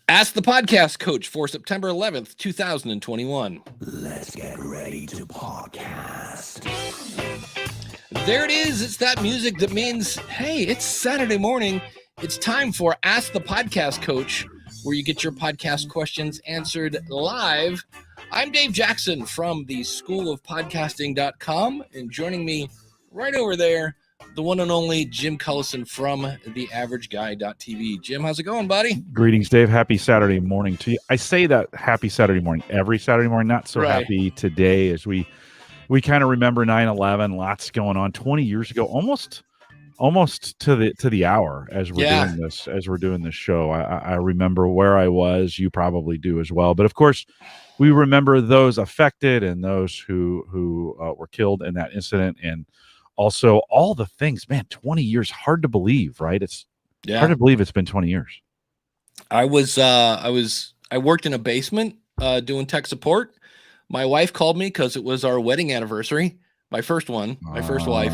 Ask the Podcast Coach for September 11th, 2021. Let's get ready to podcast. There it is. It's that music that means, hey, it's Saturday morning. It's time for Ask the Podcast Coach, where you get your podcast questions answered live. I'm Dave Jackson from the schoolofpodcasting.com, and joining me right over there, the one and only Jim Cullison from theaverageguy.tv. Jim, how's it going, buddy? Greetings, Dave. Happy Saturday morning to you. I say that happy Saturday morning every Saturday morning, not so Right. happy today as we kind of remember 9/11, lots going on 20 years ago, almost to the hour as we're doing this show. I remember where I was. You probably do as well. But of course, we remember those affected and those who were killed in that incident, and also all the things. Man, 20 years, hard to believe, right? It's hard to believe it's been 20 years. I worked in a basement doing tech support. My wife called me because it was our wedding anniversary, my first wife.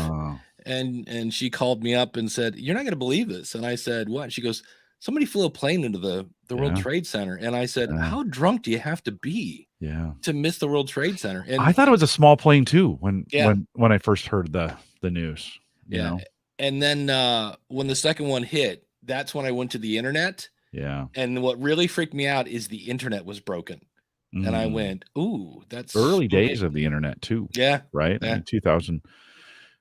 And she called me up and said, "You're not going to believe this." And I said, "What?" She goes, "Somebody flew a plane into the World Trade Center." And I said, "How drunk do you have to be to miss the World Trade Center?" And I thought it was a small plane too when I first heard the news. You know? And then when the second one hit, that's when I went to the internet. Yeah. And what really freaked me out is the internet was broken. And I went, "Ooh, that's early days of the internet too." Yeah. Right. Yeah. I mean,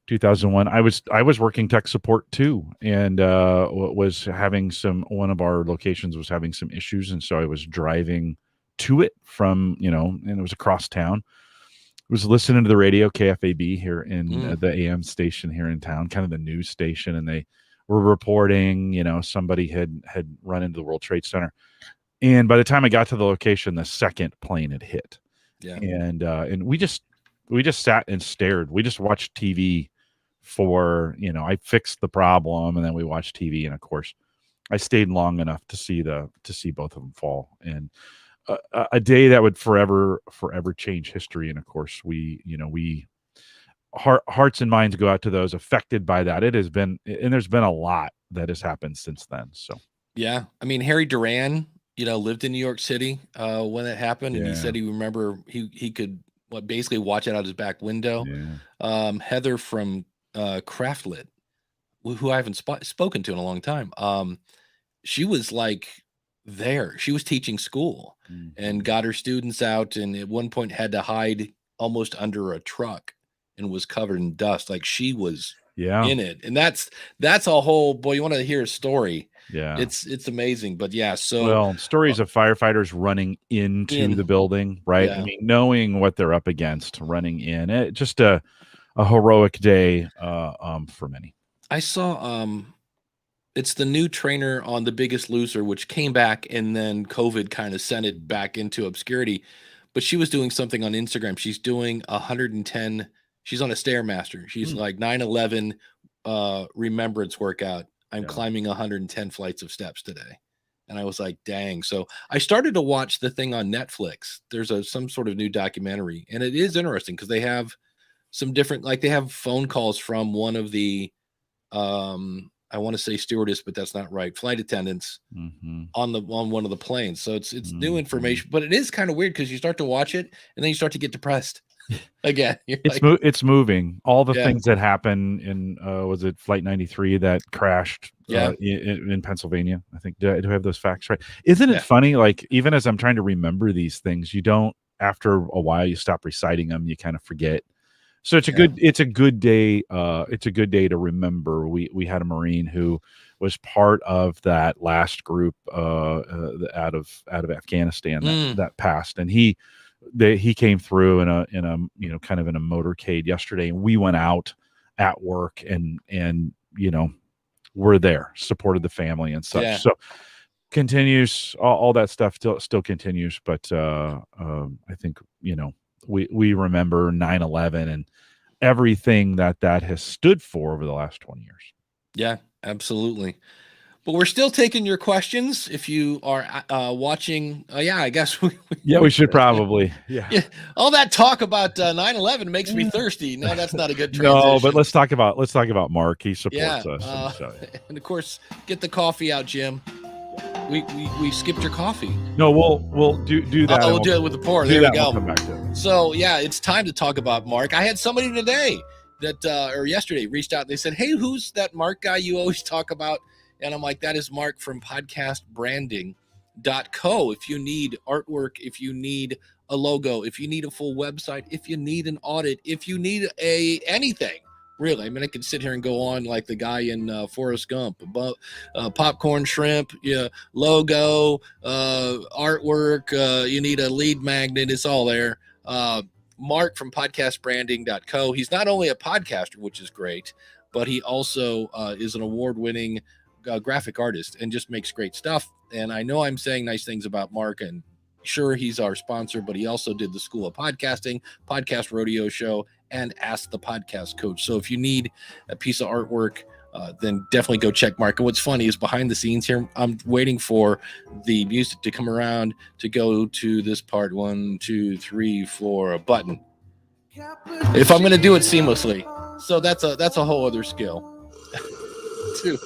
2001. I was working tech support too, and was having one of our locations was having some issues, and so I was driving to it from, and it was across town. I was listening to the radio, KFAB here in the AM station here in town, kind of the news station, and they were reporting, somebody had run into the World Trade Center. And by the time I got to the location, the second plane had hit. Yeah. And we just sat and stared. We just watched TV for, I fixed the problem, and then we watched TV. And of course, I stayed long enough to see both of them fall. And a day that would forever change history. And of course, hearts and minds go out to those affected by that. It has been, and there's been a lot that has happened since then. So, yeah, I mean, Harry Duran, lived in New York City when it happened, and he said he remember he could basically watch it out his back window. Yeah. Heather from Craftlit, who I haven't spoken to in a long time, she was like there. She was teaching school and got her students out, and at one point had to hide almost under a truck and was covered in dust. Like she was in it. And that's a whole, boy, you want to hear a story. Yeah. It's amazing. But yeah, so stories of firefighters running into the building, right? Yeah. I mean, knowing what they're up against, running in. It just a heroic day for many. I saw it's the new trainer on The Biggest Loser, which came back, and then COVID kind of sent it back into obscurity. But she was doing something on Instagram. She's doing 110. She's on a Stairmaster. She's like 9/11 remembrance workout. I'm climbing 110 flights of steps today. And I was like, dang. So I started to watch the thing on Netflix. There's some sort of new documentary, and it is interesting because they have some different, like they have phone calls from one of the, I want to say stewardess, but that's not right, flight attendants on one of the planes. So it's new information, but it is kind of weird because you start to watch it and then you start to get depressed again. It's moving. All the things that happen in was it Flight 93 that crashed in Pennsylvania? I think. Do I have those facts right? Isn't it funny? Like, even as I'm trying to remember these things, you don't. After a while, you stop reciting them. You kind of forget. So it's a good day. It's a good day to remember. We had a Marine who was part of that last group out of Afghanistan that passed, and he came through in a kind of in a motorcade yesterday, and we went out at work and we're there, supported the family and such. Yeah. So continues, all that stuff still continues, but I think we remember 9/11 and everything that has stood for over the last 20 years. Yeah, absolutely. But we're still taking your questions if you are watching. I guess we should probably. Yeah. All that talk about 9/11 makes me thirsty. No, that's not a good transition. No, but let's talk about Mark. He supports us. And of course, get the coffee out, Jim. we skipped your coffee. No, we'll do that. Oh, we'll do it with the pour. There we go. We'll come back to it. So yeah, it's time to talk about Mark. I had somebody today or yesterday reached out and they said, "Hey, who's that Mark guy you always talk about?" And I'm like, "That is Mark from podcastbranding.co. If you need artwork, if you need a logo, if you need a full website, if you need an audit, if you need anything, really. I mean, I could sit here and go on like the guy in Forrest Gump, popcorn shrimp, logo, artwork, you need a lead magnet, it's all there. Mark from podcastbranding.co. He's not only a podcaster, which is great, but he also is an award-winning graphic artist and just makes great stuff. And I know I'm saying nice things about Mark, and sure, he's our sponsor, but he also did the School of Podcasting, Podcast Rodeo Show, and Ask the Podcast Coach. So if you need a piece of artwork, then definitely go check Mark. And what's funny is behind the scenes here, I'm waiting for the music to come around to go to this part. 1, 2, 3, 4, a button. If I'm going to do it seamlessly. So that's a whole other skill to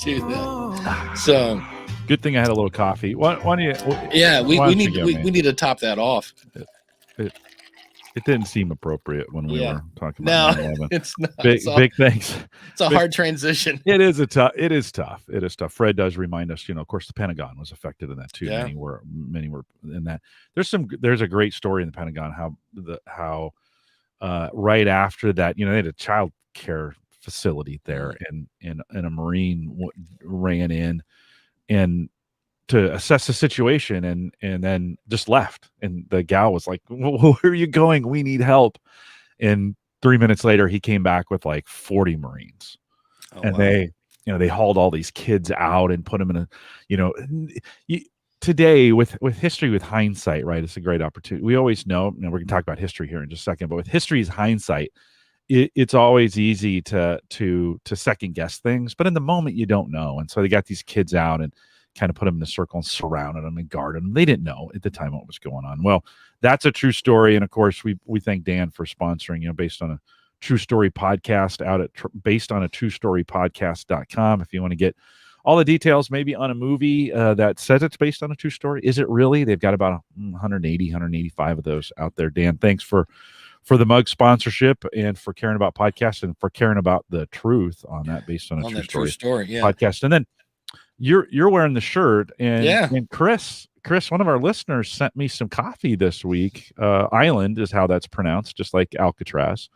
do that. So good thing I had a little coffee. Why don't you? Yeah, we need to top that off. It didn't seem appropriate when we were talking about 9/11. It's not. Big thanks. It's a hard transition. It is tough. Fred does remind us, of course, the Pentagon was affected in that too. Yeah. Many were in that. There's a great story in the Pentagon how right after that, they had a child care facility there, and a Marine ran in and to assess the situation and then just left. And the gal was like, well, where are you going? We need help. And 3 minutes later, he came back with like 40 Marines. They hauled all these kids out and put them in today with history, with hindsight, right? It's a great opportunity. We always know, we're going to talk about history here in just a second, but with history's hindsight, it's always easy to second guess things, but in the moment you don't know. And so they got these kids out and kind of put them in a circle and surrounded them and guarded them. They didn't know at the time what was going on. Well, that's a true story. And of course, we thank Dan for sponsoring, based on a true story podcast out at based on a true story podcast.com. If you want to get all the details, maybe on a movie that says it's based on a true story. Is it really? They've got about 185 of those out there. Dan, thanks for the mug sponsorship and for caring about podcasts and for caring about the truth on that based on a true story podcast. And then you're wearing the shirt, and Chris, one of our listeners, sent me some coffee this week. Island is how that's pronounced, just like Alcatraz,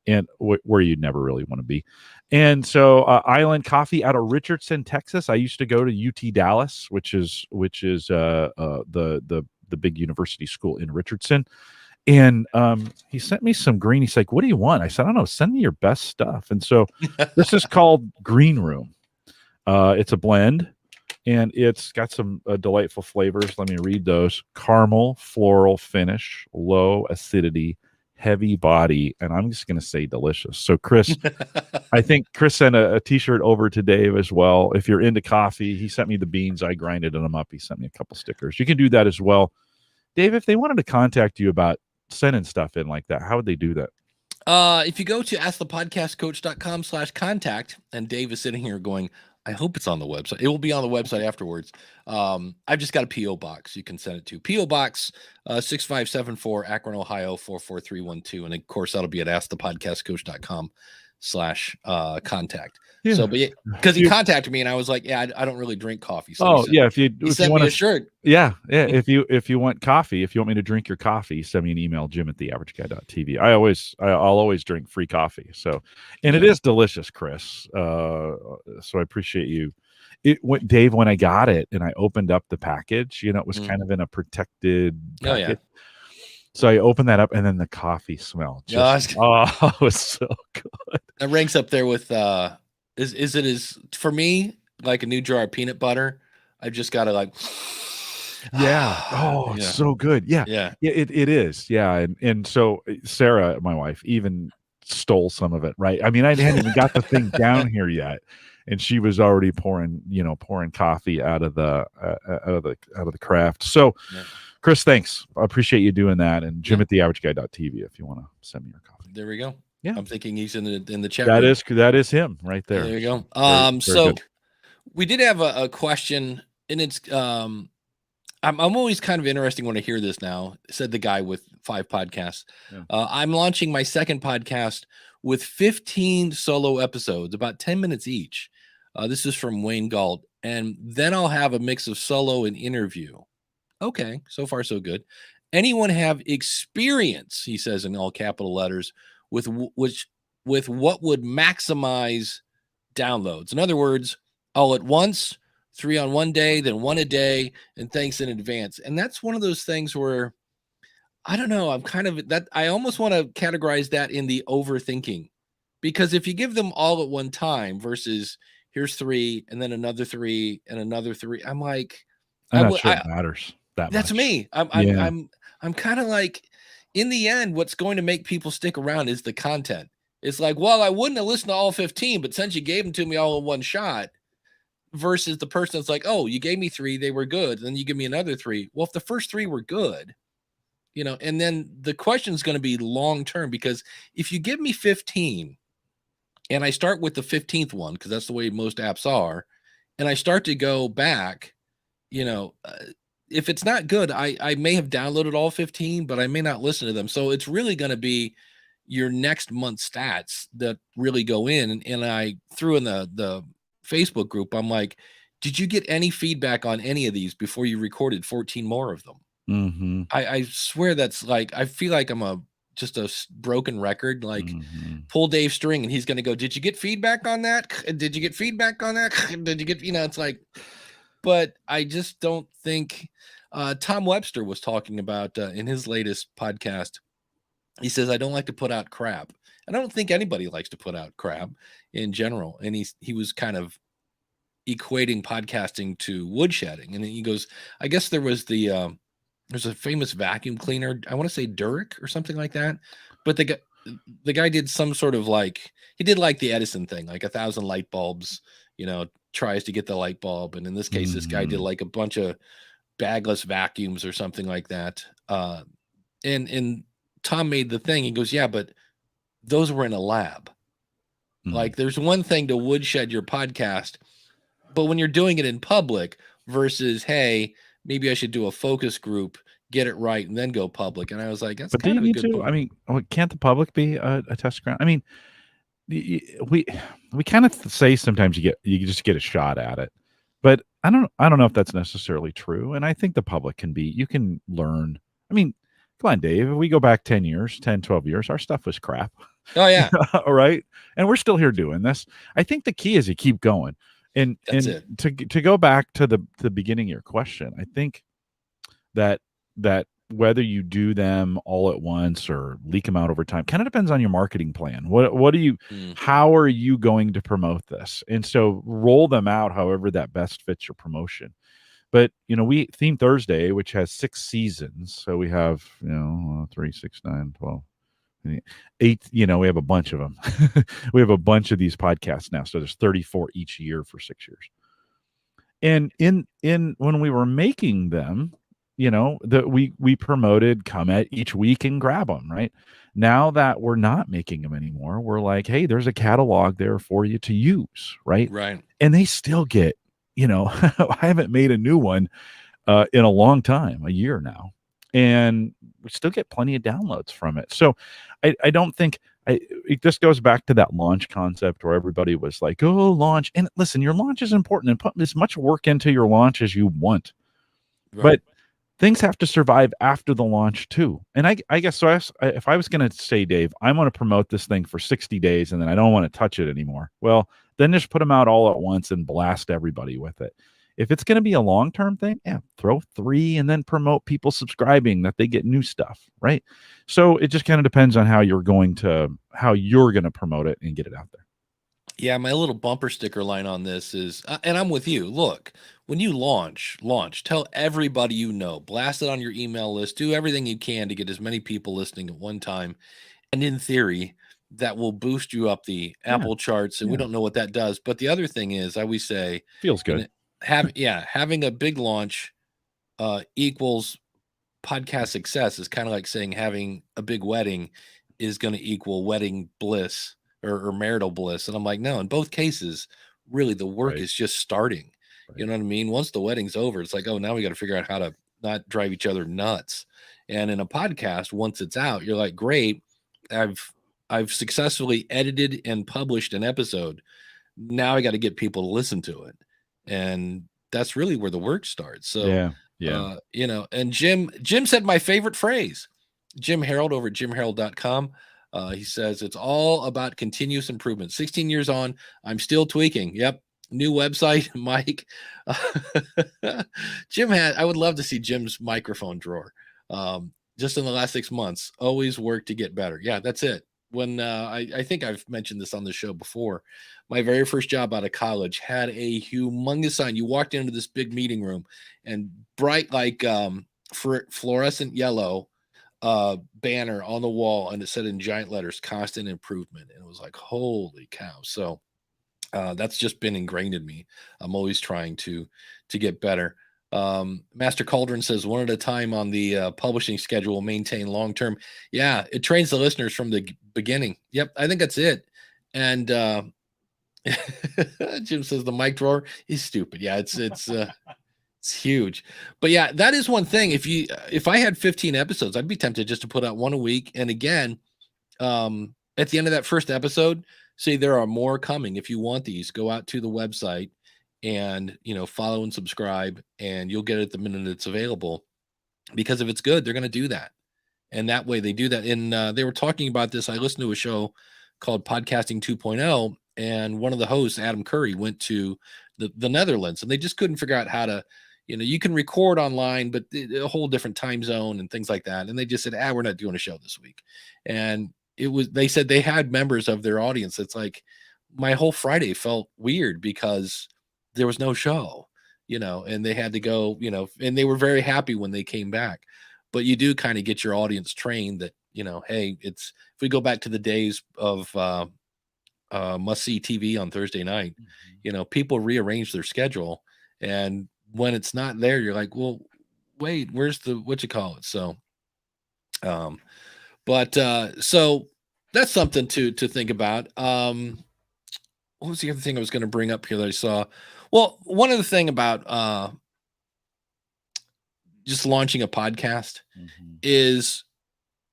and where you'd never really want to be. And so Island Coffee out of Richardson, Texas. I used to go to UT Dallas, which is the big university school in Richardson. And he sent me some green. He's like, "What do you want?" I said, "I don't know. Send me your best stuff." And so this is called Green Room. It's a blend, and it's got some delightful flavors. Let me read those: caramel, floral finish, low acidity, heavy body, and I'm just going to say delicious. So, Chris, I think Chris sent a T-shirt over to Dave as well. If you're into coffee, he sent me the beans. I grinded them up. He sent me a couple stickers. You can do that as well. Dave, if they wanted to contact you about sending stuff in like that, how would they do that? If you go to askthepodcastcoach.com/contact, and Dave is sitting here going, I hope it's on the website. It will be on the website afterwards. I've just got a P.O. box you can send it to. P.O. Box 6574, Akron, Ohio 44312. And of course, that'll be at askthepodcastcoach.com/contact. Yeah. So, but because he contacted me and I was like, I don't really drink coffee. So if you sent want me a shirt. Yeah. If you want coffee, if you want me to drink your coffee, send me an email, jim@theaverageguy.tv. I'll always drink free coffee. So, and it is delicious, Chris. So I appreciate you. Dave, when I got it and I opened up the package, it was kind of in a protected packet. So I opened that up, and then the coffee smell it was so good. It ranks up there with for me like a new jar of peanut butter. I've just got to it's so good. It is. And so Sarah, my wife, even stole some of it, right? I mean, I hadn't even got the thing down here yet, and she was already pouring coffee out of the craft. So Chris, thanks. I appreciate you doing that. And jim@theaverageguy.tv if you want to send me your coffee. There we go. Yeah, I'm thinking he's in the chat. That is him right there. There you go. Very so good. We did have a question, and it's I'm always kind of interesting when I hear this now, said the guy with 5 podcasts. Yeah. I'm launching my second podcast with 15 solo episodes, about 10 minutes each. This is from Wayne Galt. And then I'll have a mix of solo and interview. Okay, so far so good. Anyone have experience, he says in all capital letters, with with what would maximize downloads? In other words, all at once, 3 on one day, then 1 a day, and thanks in advance. And that's one of those things where I don't know, I'm kind of that I almost want to categorize that in the overthinking. Because if you give them all at one time versus here's 3 and then another 3 and another 3, I'm like I'm not sure it matters that that's much. me. I'm kind of like in the end, what's going to make people stick around is the content. It's like, well, I wouldn't have listened to all 15, but since you gave them to me all in one shot, versus the person that's like, oh, you gave me 3, they were good. Then you give me another 3. Well, if the first 3 were good, and then the question is going to be long term, because if you give me 15 and I start with the 15th one, because that's the way most apps are, and I start to go back, if it's not good, I may have downloaded all 15, but I may not listen to them. So it's really going to be your next month's stats that really go in. And I threw in the Facebook group, I'm like, did you get any feedback on any of these before you recorded 14 more of them? Mm-hmm. I swear that's like, I feel like I'm just a broken record, like pull Dave String and he's going to go, did you get feedback on that? Did you get feedback on that? Did you get, it's like, but I just don't think Tom Webster was talking about in his latest podcast. He says, I don't like to put out crap. I don't think anybody likes to put out crap in general. And he was kind of equating podcasting to woodshedding. And he goes, I guess there's a famous vacuum cleaner. I want to say Durek or something like that. But the guy did some sort of he did like the Edison thing, like 1,000 light bulbs, tries to get the light bulb. And in this case, this guy did like a bunch of bagless vacuums or something like that. And Tom made the thing. He goes, yeah, but those were in a lab. Like there's one thing to woodshed your podcast, but when you're doing it in public versus, hey, maybe I should do a focus group, get it right, and then go public. And I was like, that's kind of a good point. I mean, can't the public be a test ground? I mean, we kind of say sometimes you just get a shot at it, but I don't know if that's necessarily true. And I think the public you can learn. I mean, come on, Dave, if we go back 10 years, 10, 12 years, our stuff was crap. Oh yeah. All right. And we're still here doing this. I think the key is you keep going. And to go back to the beginning of your question, I think that whether you do them all at once or leak them out over time kind of depends on your marketing plan. What do you how are you going to promote this? And so roll them out however that best fits your promotion. But we Theme Thursday, which has 6 seasons, so we have 3, 6, 9, 12, 8. We have a bunch of them. We have a bunch of these podcasts now, so there's 34 each year for 6 years. And in when we were making them, that we promoted come at each week and grab them. Right now that we're not making them anymore, we're like, hey, there's a catalog there for you to use. Right. And they still get. I haven't made a new one in a long time, a year now, and we still get plenty of downloads from it. So I don't think it just goes back to that launch concept where everybody was like, oh, launch. And listen, your launch is important and put as much work into your launch as you want. Right. But things have to survive after the launch too. And I guess so. If I was going to say, Dave, I'm going to promote this thing for 60 days and then I don't want to touch it anymore. Well, then just put them out all at once and blast everybody with it. If it's going to be a long-term thing, throw 3 and then promote people subscribing that they get new stuff, right? So it just kind of depends on how you're going to promote it and get it out there. Yeah, my little bumper sticker line on this is, and I'm with you. Look, when you launch, tell everybody blast it on your email list, do everything you can to get as many people listening at one time. And in theory, that will boost you up the Apple charts. And we don't know what that does. But the other thing is, I always say, feels good. Having a big launch equals podcast success is kind of like saying having a big wedding is going to equal wedding bliss or marital bliss. And I'm like, no, in both cases, really the work is just starting. You know what I mean? Once the wedding's over, it's like, oh, now we got to figure out how to not drive each other nuts. And in a podcast, once it's out, you're like, great, I've successfully edited and published an episode. Now I got to get people to listen to it. And that's really where the work starts. So, you know, and Jim said my favorite phrase, Jim Harold over at jimharold.com. He says, it's all about continuous improvement. 16 years on, I'm still tweaking. Yep. New website, Mike. I would love to see Jim's microphone drawer. Just in the last 6 months, always work to get better. Yeah, that's it. When I think I've mentioned this on the show before, my very first job out of college had a humongous sign. You walked into this big meeting room and bright, like fluorescent yellow banner on the wall, and it said in giant letters, constant improvement. And it was like, holy cow. So that's just been ingrained in me. I'm always trying to get better. Master Cauldron says, one at a time on the publishing schedule, maintain long-term. Yeah, it trains the listeners from the beginning. Yep, I think that's it. And Jim says the mic drawer is stupid. Yeah, it's huge. But yeah, that is one thing. If I had 15 episodes, I'd be tempted just to put out one a week. And again, at the end of that first episode, say there are more coming. If you want these, go out to the website and, you know, follow and subscribe, and you'll get it the minute it's available. Because if it's good, they're going to do that. And that way they do that. And they were talking about this. I listened to a show called Podcasting 2.0, and one of the hosts, Adam Curry, went to the Netherlands, and they just couldn't figure out how to, you know, you can record online, but a whole different time zone and things like that. And they just said, we're not doing a show this week. And they said they had members of their audience. It's like, my whole Friday felt weird because there was no show, you know, and they had to go, you know, and they were very happy when they came back. But you do kind of get your audience trained that, you know, hey, if we go back to the days of must-see TV on Thursday night, you know, people rearrange their schedule. And when it's not there, you're like, well, wait, where's what you call it? So, so that's something to think about. What was the other thing I was going to bring up here that I saw? Well, one other thing about just launching a podcast is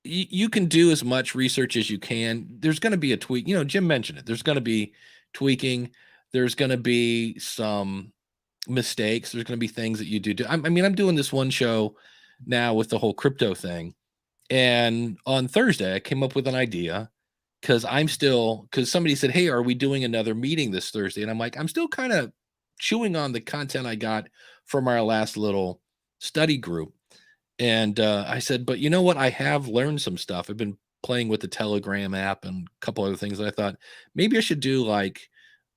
you can do as much research as you can. There's going to be a tweak. You know, Jim mentioned it. There's going to be tweaking. There's going to be some mistakes. There's going to be things that you do. I mean, I'm doing this one show now with the whole crypto thing. And on Thursday, I came up with an idea because somebody said, hey, are we doing another meeting this Thursday? And I'm like, I'm still kind of chewing on the content I got from our last little study group. And I said, but you know what? I have learned some stuff. I've been playing with the Telegram app and a couple other things. And I thought maybe I should do like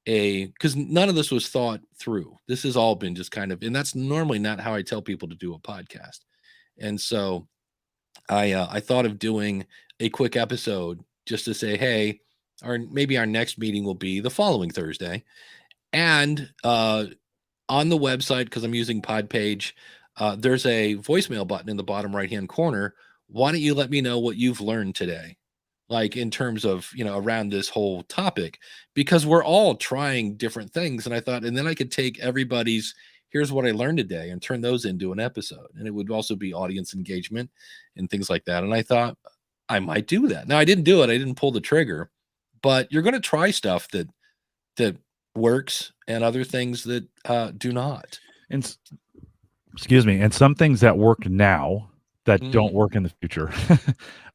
because none of this was thought through. This has all been just kind of, and that's normally not how I tell people to do a podcast. And so I thought of doing a quick episode just to say, hey, maybe our next meeting will be the following Thursday. And on the website, because I'm using Podpage, there's a voicemail button in the bottom right-hand corner. Why don't you let me know what you've learned today? Like in terms of, you know, around this whole topic, because we're all trying different things. And I thought, and then I could take everybody's, here's what I learned today, and turn those into an episode. And it would also be audience engagement and things like that. And I thought I might do that. Now I didn't do it. I didn't pull the trigger, but you're going to try stuff that works and other things that do not. And excuse me. And some things that work now that don't work in the future.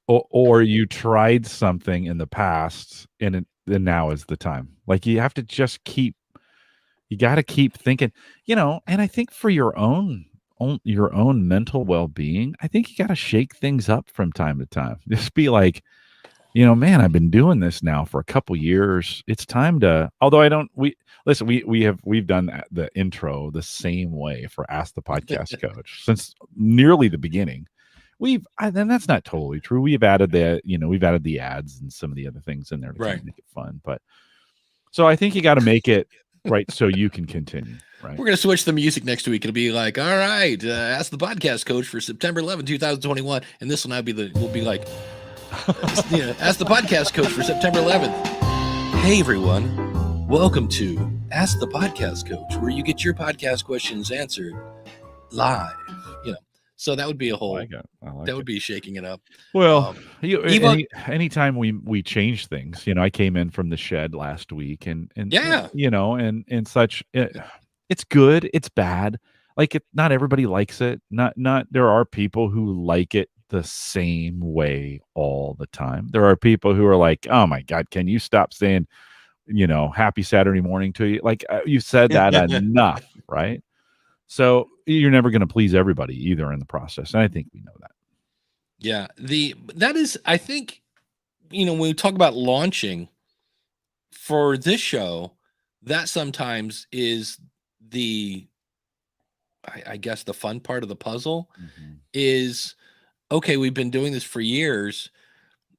Or you tried something in the past and now is the time. Like you have to just you got to keep thinking, you know, and I think for your own mental well-being, I think you got to shake things up from time to time. Just be like, you know, man, I've been doing this now for a couple years. It's time to, although we've done the intro the same way for Ask the Podcast Coach since nearly the beginning. And that's not totally true. We've added the ads and some of the other things in there to kind of make it fun. But so I think you got to make it right so you can continue. Right. We're going to switch the music next week. It'll be like, all right, Ask the Podcast Coach for September 11, 2021. And this will now we'll be like, Ask the Podcast Coach for September 11th. Hey, everyone. Welcome to Ask the Podcast Coach, where you get your podcast questions answered live. So that would be a whole. I like that would be shaking it up. Well, Anytime we change things, I came in from the shed last week, and Yeah. and such. It's good, it's bad. Like not everybody likes it. Not there are people who like it the same way all the time. There are people who are like, oh my God, can you stop saying, happy Saturday morning to you? Like you've said that enough, right? So you're never going to please everybody either in the process. And I think we know that. Yeah. That is, I think, when we talk about launching for this show, that sometimes is I guess the fun part of the puzzle is, okay, we've been doing this for years.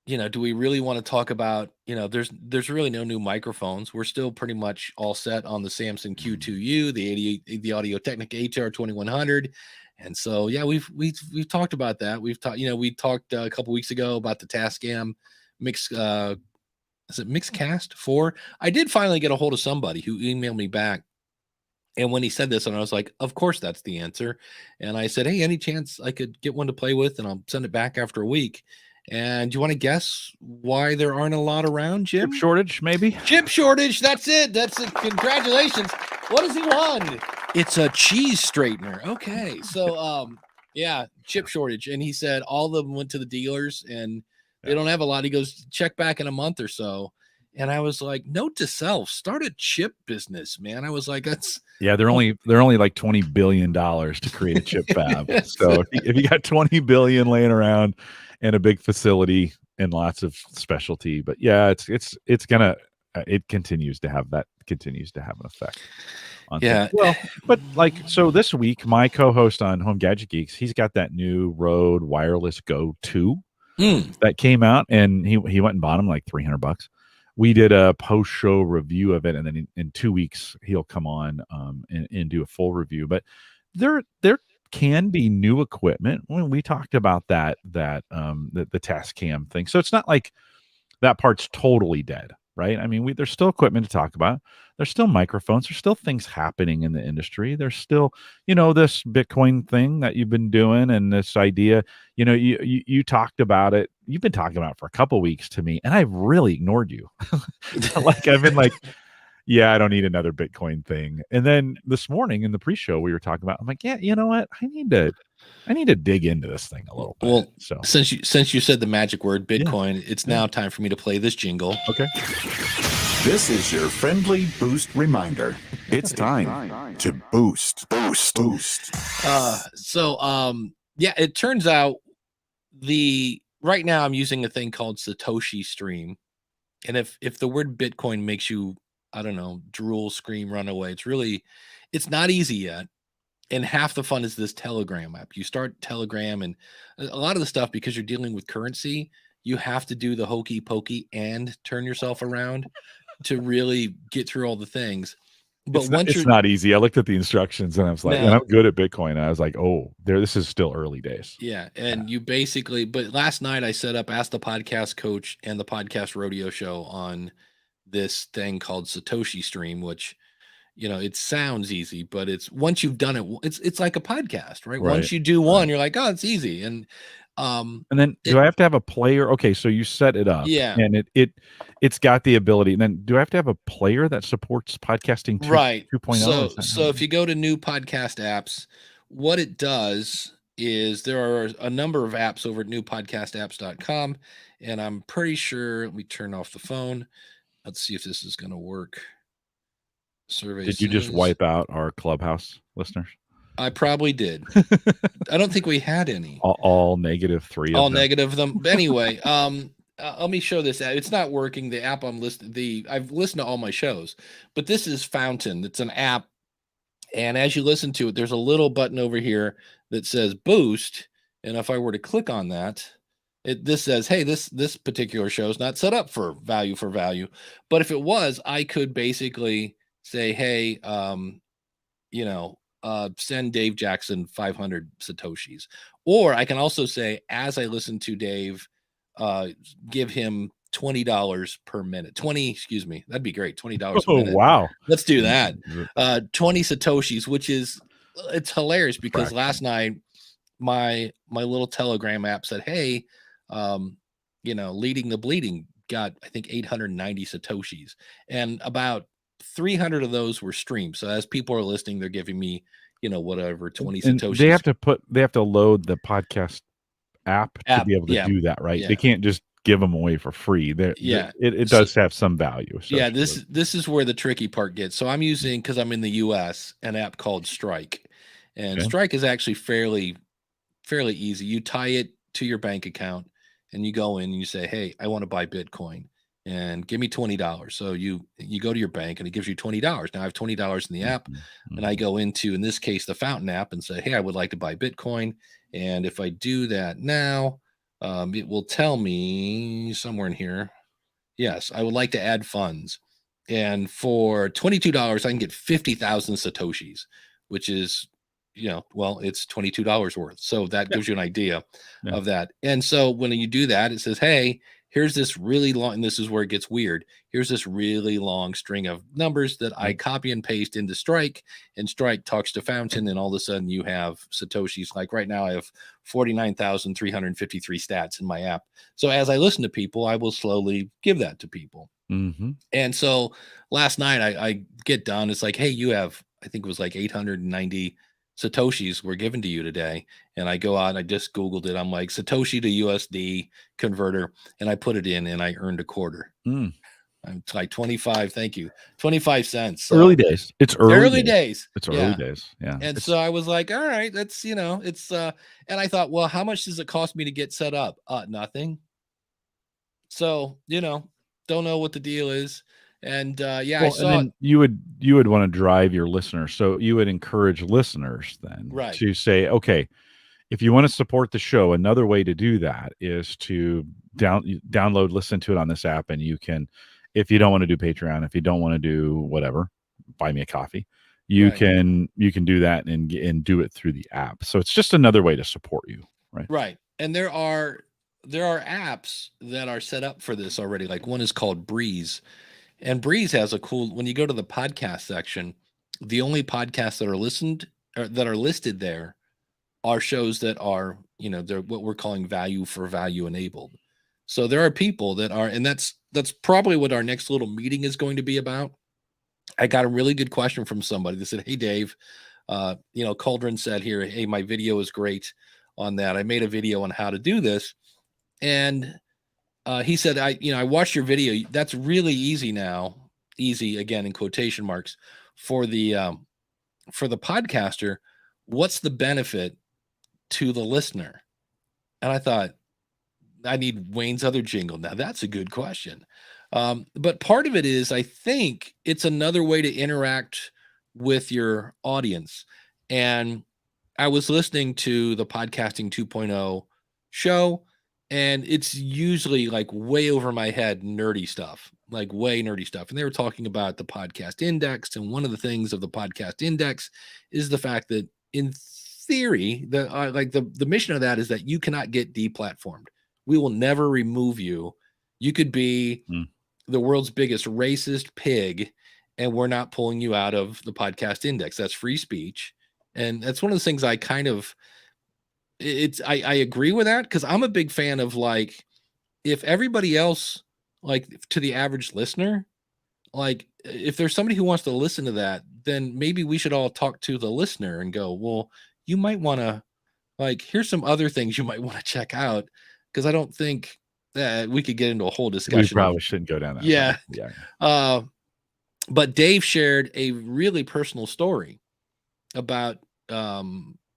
Do we really want to talk about, there's really no new microphones. We're still pretty much all set on the Samson Q2U, the Audio Technica HR 2100. And so, yeah, we've talked about that. We talked a couple weeks ago about the Tascam Mix, is it Mixcast 4? I did finally get a hold of somebody who emailed me back. And when he said this, and I was like, of course, that's the answer. And I said, hey, any chance I could get one to play with, and I'll send it back after a week. And do you want to guess why there aren't a lot around, Jim? Chip shortage, maybe? Chip shortage. That's it. That's it. Congratulations. What does he want? It's a cheese straightener. Okay. So, yeah, chip shortage. And he said all of them went to the dealers and they don't have a lot. He goes, check back in a month or so. And I was like, note to self, start a chip business, man. I was like, they're only like $20 billion to create a chip fab. So if you got 20 billion laying around and a big facility and lots of specialty, but yeah, it continues to have an effect on things. Well, but so this week, my co-host on Home Gadget Geeks, he's got that new Rode Wireless Go 2 that came out, and he went and bought them like $300. We did a post-show review of it, and then in 2 weeks he'll come on and do a full review. But there can be new equipment. When we talked about the Tascam thing, so it's not like that part's totally dead, right? I mean, there's still equipment to talk about. There's still microphones. There's still things happening in the industry. There's still, this Bitcoin thing that you've been doing, and this idea. You talked about it. You've been talking about it for a couple of weeks to me, and I've really ignored you. Like I've been like, yeah, I don't need another Bitcoin thing. And then this morning in the pre-show we were talking about, I'm like, yeah, you know what? I need to dig into this thing a little bit. Well, so since you said the magic word Bitcoin, it's now time for me to play this jingle. Okay. This is your friendly boost reminder. It's time to boost. Yeah, it turns out right now I'm using a thing called Satoshi Stream. And if the word Bitcoin makes you, I don't know, drool, scream, run away, it's not easy yet. And half the fun is this Telegram app. You start Telegram, and a lot of the stuff, because you're dealing with currency, you have to do the hokey pokey and turn yourself around to really get through all the things. But it's not easy. I looked at the instructions and I was like, and I'm good at Bitcoin. And I was like, this is still early days. Yeah. And you basically, but last night I set up Ask the Podcast Coach and the Podcast Rodeo Show on this thing called Satoshi Stream, which, it sounds easy, but once you've done it, it's like a podcast, right? Once you do one, you're like, oh, it's easy. And then do I have to have a player? Okay, so you set it up, and it's got the ability. And then do I have to have a player that supports podcasting 2.0? So if you go to new podcast apps, what it does is there are a number of apps over at newpodcastapps.com, and I'm pretty sure, let me turn off the phone. Let's see if this is going to work. Survey. Did you just wipe out our Clubhouse listeners? I probably did. I don't think we had any. All negative three. All negative of them. But anyway, let me show this app. It's not working. The app I'm listening. I've listened to all my shows, but this is Fountain. It's an app, and as you listen to it, there's a little button over here that says Boost. And if I were to click on that, this says, hey, this particular show is not set up for value. But if it was, I could basically say, hey, send Dave Jackson 500 Satoshis. Or I can also say, as I listen to Dave, give him $20 per minute. Excuse me. That'd be great. $20 a Oh, minute. wow. Let's do that. 20 Satoshis, which is, it's hilarious because Fraction. last night my little Telegram app said, hey, Leading the Bleeding got, I think, 890 Satoshis, and about 300 of those were streamed. So as people are listening, they're giving me, whatever, 20 Satoshis. They have to load the podcast app to be able to do that, right? Yeah. They can't just give them away for free. It does have some value. Yeah, this is where the tricky part gets. So I'm using, because I'm in the US, an app called Strike. And Strike is actually fairly easy. You tie it to your bank account and you go in and you say, hey, I want to buy Bitcoin and give me $20. So you go to your bank and it gives you $20. Now I have $20 in the app, and I go into, in this case, the Fountain app and say, hey, I would like to buy Bitcoin. And if I do that now, it will tell me somewhere in here, yes, I would like to add funds. And for $22, I can get 50,000 Satoshis, which is, it's $22 worth. So that gives you an idea of that. And so when you do that, it says, hey, here's this really long, and this is where it gets weird. Here's this really long string of numbers that I copy and paste into Strike, and Strike talks to Fountain, and all of a sudden you have Satoshis. Like right now I have 49,353 stats in my app. So as I listen to people, I will slowly give that to people. And so last night I get done. It's like, hey, you have, I think it was like 890 Satoshis were given to you today. And I go out and I just Googled it. I'm like, Satoshi to USD converter. And I put it in and I earned a quarter. It's like 25. Thank you. 25 cents. So early days. It's early days. It's early days. Yeah. And so I was like, all right, that's, it's, and I thought, well, how much does it cost me to get set up? Nothing. So, don't know what the deal is. And I saw, and then you would want to drive your listeners. So you would encourage listeners then to say, okay, if you want to support the show, another way to do that is to download, listen to it on this app. And you can, if you don't want to do Patreon, if you don't want to do whatever, buy me a coffee, you can do that and do it through the app. So it's just another way to support you. Right. And there are apps that are set up for this already. Like one is called Breeze. And Breeze has a cool, when you go to the podcast section, the only podcasts that are listed there are shows that are, they're what we're calling value for value enabled. So there are people that are, and that's probably what our next little meeting is going to be about. I got a really good question from somebody that said, hey, Dave, Cauldron said here, hey, my video is great on that. I made a video on how to do this. And he said, I watched your video. That's really easy now. Easy, again, in quotation marks, for the podcaster. What's the benefit to the listener? And I thought, I need Wayne's other jingle. Now that's a good question. But part of it is, I think it's another way to interact with your audience. And I was listening to the Podcasting 2.0 show, and it's usually like way over my head, nerdy stuff, like way nerdy stuff. And they were talking about the podcast index. And one of the things of the podcast index is the fact that in theory, the mission of that is that you cannot get deplatformed. We will never remove you. You could be the world's biggest racist pig, and we're not pulling you out of the podcast index. That's free speech. And that's one of the things I kind of, I agree with that, because I'm a big fan of, like, if everybody else, like, to the average listener, like, if there's somebody who wants to listen to that, then maybe we should all talk to the listener and go, well, you might want to, like, here's some other things you might want to check out, because I don't think that we could get into a whole discussion. We probably shouldn't go down that. Yeah. But Dave shared a really personal story about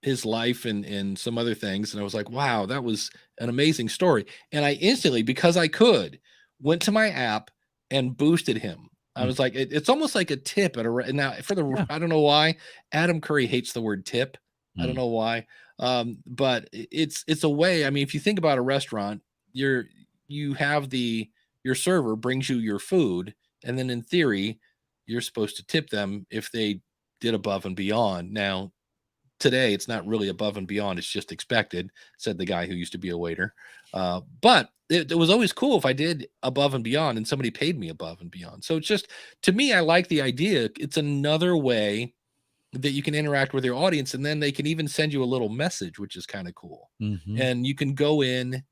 his life and some other things. And I was like, wow, that was an amazing story. And I instantly, because I could, went to my app and boosted him. I was like, it's almost like a tip at a, now for the, I don't know why Adam Curry hates the word tip. I don't know why. But it's a way. I mean, if you think about a restaurant, you have your server brings you your food, and then in theory, you're supposed to tip them if they did above and beyond. Now, today it's not really above and beyond. It's just expected, said the guy who used to be a waiter. But it was always cool if I did above and beyond and somebody paid me above and beyond. So it's just, to me, I like the idea. It's another way that you can interact with your audience, and then they can even send you a little message, which is kind of cool. And you can go in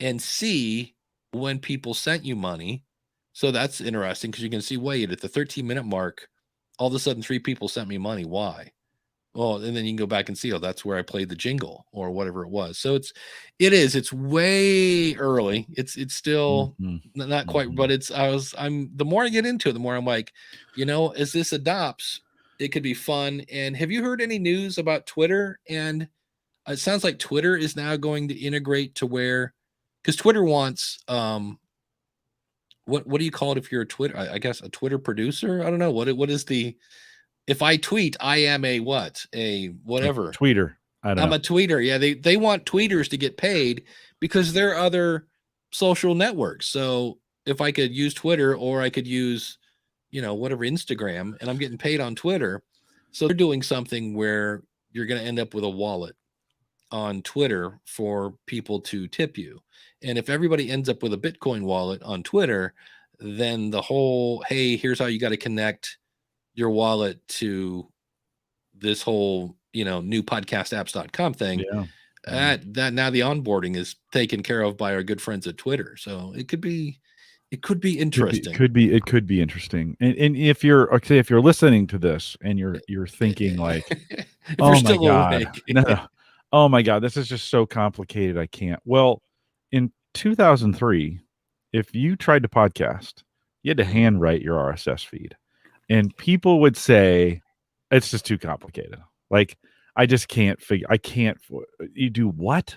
and see when people sent you money. So that's interesting because you can see, wait, at the 13-minute mark, all of a sudden 3 people sent me money. Why? Well, and then you can go back and see, oh, that's where I played the jingle or whatever it was. So it's way early. It's still not quite, but the more I get into it, the more I'm like, as this adopts, it could be fun. And have you heard any news about Twitter? And it sounds like Twitter is now going to integrate to where, because Twitter wants, what do you call it if you're a Twitter? I guess a Twitter producer. I don't know what is the. If I tweet, I am a what? A whatever. A tweeter. I'm a tweeter. Yeah, they want tweeters to get paid because there are other social networks. So if I could use Twitter, or I could use, whatever, Instagram, and I'm getting paid on Twitter. So they're doing something where you're going to end up with a wallet on Twitter for people to tip you. And if everybody ends up with a Bitcoin wallet on Twitter, then the whole, hey, here's how you got to connect your wallet to this whole, new podcastapps.com thing. That now the onboarding is taken care of by our good friends at Twitter. So it could be interesting. It could be interesting. And if you're listening to this and you're thinking like, oh my God, no. Oh my God, this is just so complicated. I can't. Well, in 2003, if you tried to podcast, you had to handwrite your RSS feed. And people would say, it's just too complicated. Like, I just can't you do what?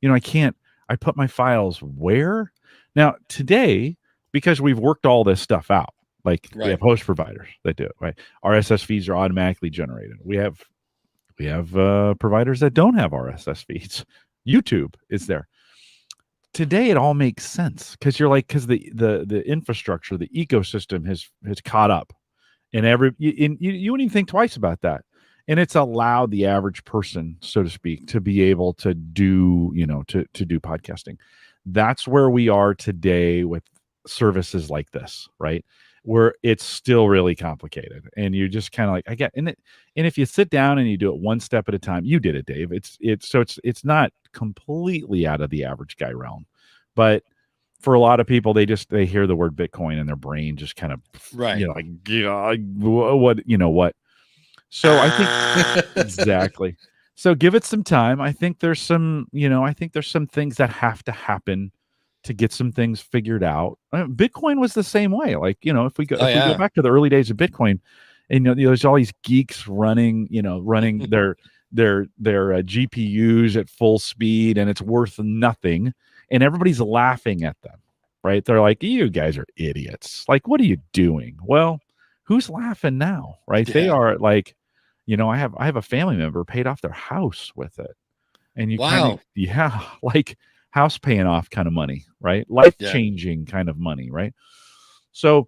I can't, I put my files where? Now, today, because we've worked all this stuff out, like we have host providers that do it, right? RSS feeds are automatically generated. We have providers that don't have RSS feeds. YouTube is there. Today, it all makes sense because the infrastructure, the ecosystem has caught up. And you wouldn't even think twice about that. And it's allowed the average person, so to speak, to be able to do, to do podcasting. That's where we are today with services like this, right? Where it's still really complicated. And you're just kind of like, I get in it. And if you sit down and you do it one step at a time, you did it, Dave. It's not completely out of the average guy realm. But for a lot of people, they hear the word Bitcoin and their brain just kind of, what. So I think exactly. So give it some time. I think there's some things that have to happen to get some things figured out. Bitcoin was the same way. Like, if we go back to the early days of Bitcoin, and there's all these geeks running their GPUs at full speed, and it's worth nothing, and everybody's laughing at them. Right? They're like, you guys are idiots. Like, what are you doing? Well, who's laughing now? Right? Yeah. They are like, I have a family member paid off their house with it. And like house paying off kind of money, right? Life-changing kind of money, right? So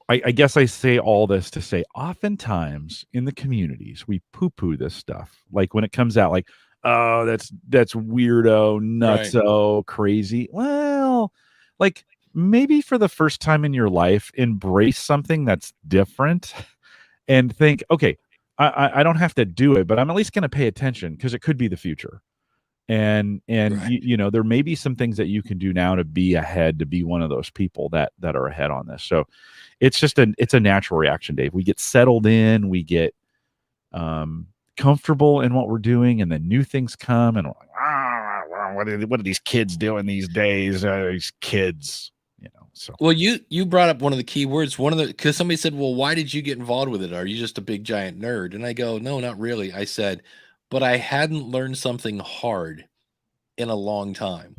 I guess I say all this to say, oftentimes in the communities, we poo-poo this stuff. Like when it comes out, like, oh, that's weirdo, nutso, crazy. Well, like maybe for the first time in your life, embrace something that's different and think, okay, I don't have to do it, but I'm at least going to pay attention because it could be the future. And there may be some things that you can do now to be ahead, to be one of those people that are ahead on this. So it's a natural reaction, Dave. We get settled in, we get comfortable in what we're doing, and then new things come, and we're like, what are these kids doing these days? These kids, So well, you brought up one of the key words. Because somebody said, "Well, why did you get involved with it? Are you just a big giant nerd?" And I go, "No, not really." I said, "But I hadn't learned something hard in a long time."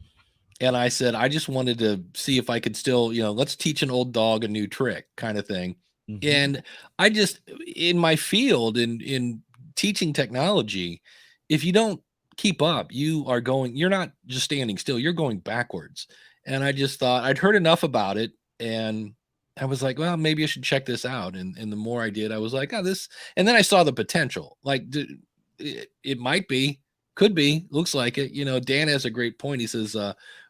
And I said, I just wanted to see if I could still, let's teach an old dog a new trick kind of thing. Mm-hmm. And I just, in my field, in teaching technology, if you don't keep up, you're not just standing still, you're going backwards. And I just thought I'd heard enough about it. And I was like, well, maybe I should check this out. And the more I did, I was like, oh, this, and then I saw the potential. Like, it might be, could be, looks like it. Dan has a great point. He says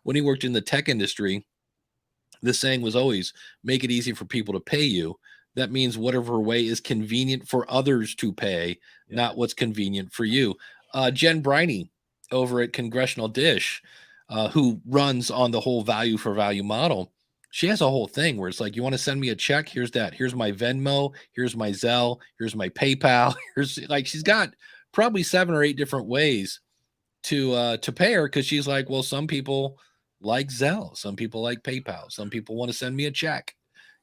when he worked in the tech industry, the saying was always make it easy for people to pay you. That means whatever way is convenient for others to pay, not what's convenient for you. Jen Briney over at Congressional Dish, who runs on the whole value for value model, she has a whole thing where it's like, you want to send me a check? Here's that. Here's my Venmo. Here's my Zelle. Here's my PayPal. Here's like, she's got probably 7 or 8 different ways to pay her, because she's like, well, some people like Zelle, some people like PayPal, some people want to send me a check,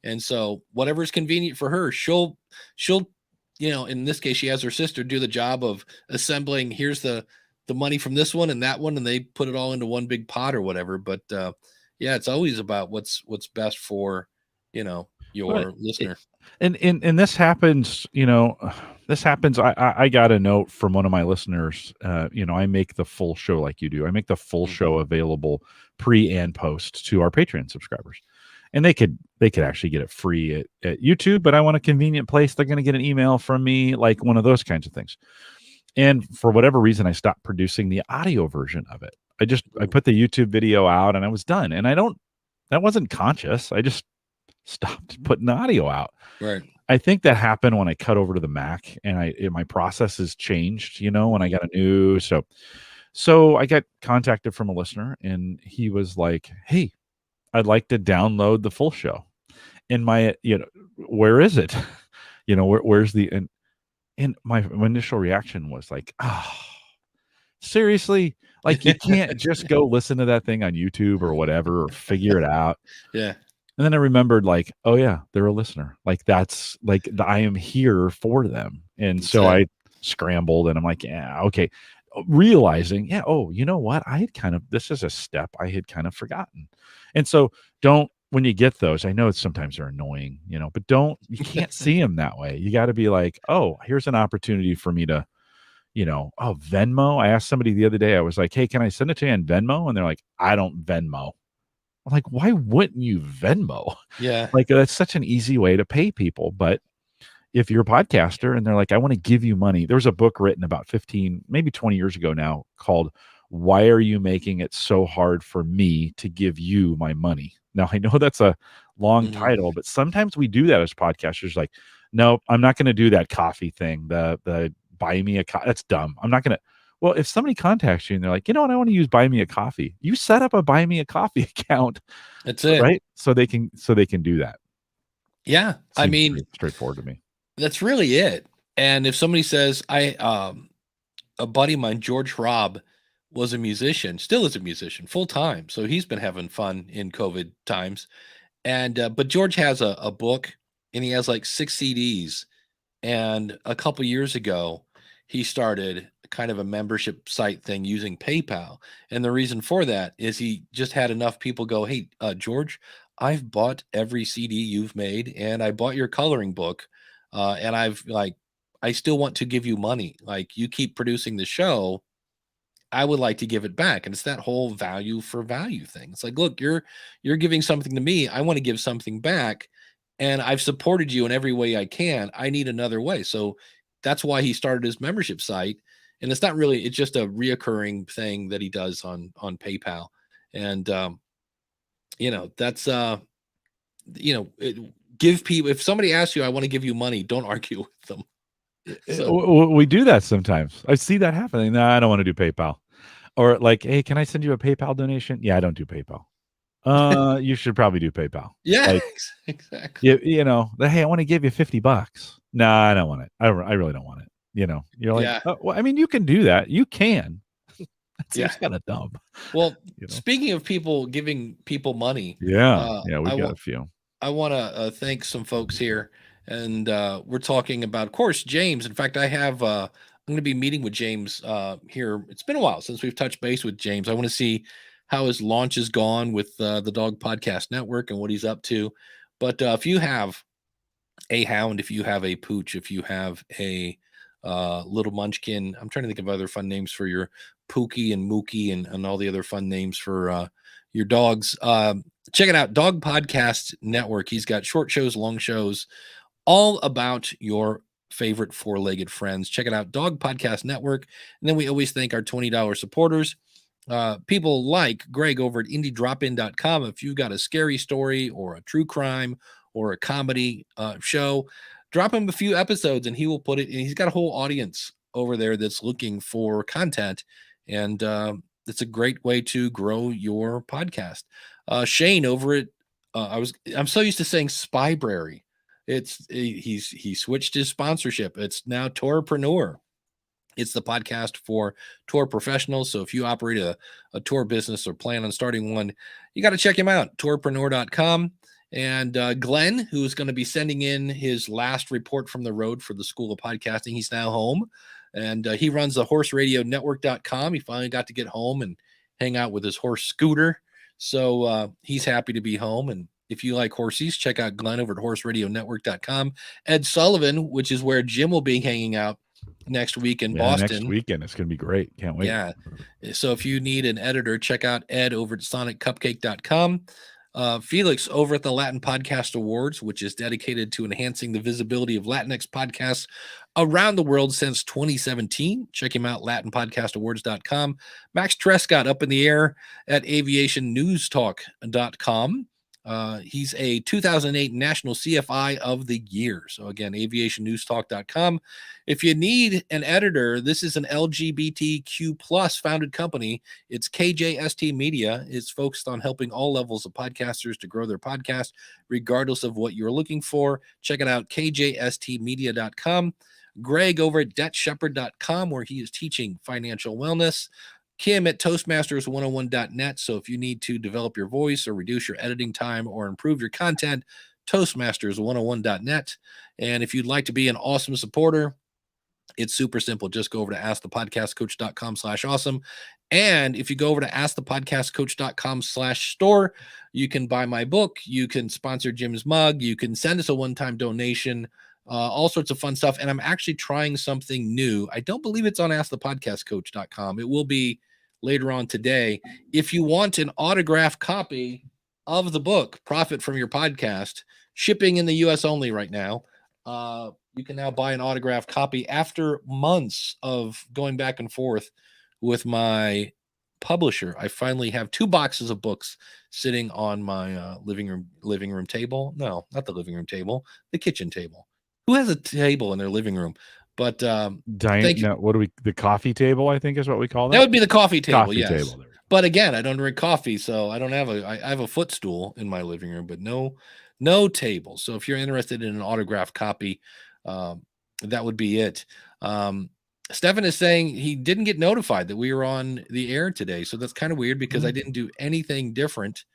and so whatever's convenient for her, she'll in this case, she has her sister do the job of assembling. Here's the money from this one and that one, and they put it all into one big pot or whatever. But yeah, it's always about what's best for your listener. And this happens, this happens. I got a note from one of my listeners. I make the full show like you do. I make the full show available pre and post to our Patreon subscribers, and they could actually get it free at YouTube. But I want a convenient place. They're going to get an email from me, like one of those kinds of things. And for whatever reason, I stopped producing the audio version of it. I put the YouTube video out and I was done. And that wasn't conscious. I just stopped putting the audio out. Right. I think that happened when I cut over to the Mac, and my process has changed, when I got a new, so I got contacted from a listener, and he was like, "Hey, I'd like to download the full show." And where is it? Where's the, and my initial reaction was like, "Oh, seriously? Like, you can't just go listen to that thing on YouTube or whatever, or figure it out." Yeah. And then I remembered, like, oh yeah, they're a listener. Like, that's like, I am here for them. And so I scrambled, and I'm like, yeah, okay. Realizing, yeah, oh, you know what? This is a step I had kind of forgotten. And so when you get those, I know sometimes they're annoying, but you can't see them that way. You got to be like, oh, here's an opportunity for me to, oh, Venmo. I asked somebody the other day, I was like, hey, can I send it to you on Venmo? And they're like, I don't Venmo. I'm like, why wouldn't you Venmo? Yeah. Like, that's such an easy way to pay people. But if you're a podcaster and they're like, I want to give you money. There was a book written about 15, maybe 20 years ago now called Why Are You Making It So Hard for Me to Give You My Money? Now, I know that's a long title, but sometimes we do that as podcasters. Like, no, I'm not going to do that coffee thing. The buy me a coffee. That's dumb. I'm not going to. Well, if somebody contacts you and they're like, you know what, I want to use Buy Me a Coffee, you set up a Buy Me a Coffee account. That's it. Right? So they can do that. Yeah. I mean, straightforward to me. That's really it. And if somebody says, a buddy of mine, George Robb, was a musician, still is a musician full time. So he's been having fun in COVID times. And, but George has a book, and he has like 6 CDs. And a couple years ago, he started kind of a membership site thing using PayPal. And the reason for that is he just had enough people go, hey, George, I've bought every CD you've made, and I bought your coloring book. And I still want to give you money. Like, you keep producing the show, I would like to give it back. And it's that whole value for value thing. It's like, look, you're giving something to me. I want to give something back. And I've supported you in every way I can. I need another way. So that's why he started his membership site. And it's just a reoccurring thing that he does on PayPal. And, that's, give people, if somebody asks you, I want to give you money, don't argue with them. So, we do that sometimes. I see that happening. No, I don't want to do PayPal. Or like, hey, can I send you a PayPal donation? Yeah, I don't do PayPal. You should probably do PayPal. Yeah, like, exactly. Hey, I want to give you $50. No, I don't want it. I really don't want it. You're like, yeah. Oh, well, I mean, you can do that. You can. It's kind of dumb. Well, speaking of people giving people money, we got a few. I want to thank some folks here, and we're talking about, of course, James. In fact, I'm going to be meeting with James here. It's been a while since we've touched base with James. I want to see how his launch has gone with the Dog Podcast Network and what he's up to. But if you have a hound, if you have a pooch, if you have a little munchkin, I'm trying to think of other fun names for your Pookie and Mookie and all the other fun names for your dogs. Check it out, Dog Podcast Network. He's got short shows, long shows, all about your favorite four-legged friends. Check it out, Dog Podcast Network. And then we always thank our $20 supporters. People like Greg over at indiedropin.com. If you've got a scary story or a true crime or a comedy show, drop him a few episodes and he will put it in. He's got a whole audience over there that's looking for content, and it's a great way to grow your podcast. Shane over at I'm so used to saying Spybrary. He switched his sponsorship. It's now Tourpreneur. It's the podcast for tour professionals. So if you operate a tour business or plan on starting one, you got to check him out, tourpreneur.com. And Glenn, who is going to be sending in his last report from the road for the School of Podcasting, he's now home. And he runs the horseradionetwork.com. He finally got to get home and hang out with his horse Scooter. So he's happy to be home. And if you like horses, check out Glenn over at horseradionetwork.com. Ed Sullivan, which is where Jim will be hanging out next week in Boston. Next weekend. It's going to be great. Can't wait. Yeah. So if you need an editor, check out Ed over at soniccupcake.com. Felix over at the Latin Podcast Awards, which is dedicated to enhancing the visibility of Latinx podcasts around the world since 2017. Check him out, latinpodcastawards.com. Max Trescott up in the air at aviationnewstalk.com. He's a 2008 National CFI of the Year. So again, aviationnewstalk.com. If you need an editor, this is an LGBTQ plus founded company. It's KJST Media. It's focused on helping all levels of podcasters to grow their podcast, regardless of what you're looking for. Check it out, kjstmedia.com. Greg over at debtshepherd.com, where he is teaching financial wellness. Kim at Toastmasters101.net. So if you need to develop your voice or reduce your editing time or improve your content, Toastmasters101.net. And if you'd like to be an awesome supporter, it's super simple. Just go over to askthepodcastcoach.com/awesome. And if you go over to askthepodcastcoach.com/store, you can buy my book. You can sponsor Jim's mug. You can send us a one-time donation. All sorts of fun stuff. And I'm actually trying something new. I don't believe it's on askthepodcastcoach.com. It will be later on today. If you want an autographed copy of the book, Profit from Your Podcast, shipping in the US only right now, you can now buy an autographed copy after months of going back and forth with my publisher. I finally have 2 boxes of books sitting on my living room table. No, not the living room table, the kitchen table. Who has a table in their living room? But the coffee table, I think is what we call that. That would be the coffee table. Coffee yes. table. But again, I don't drink coffee, so I don't have I have a footstool in my living room, but no table. So if you're interested in an autographed copy, that would be it. Stefan is saying he didn't get notified that we were on the air today. So that's kind of weird because I didn't do anything different.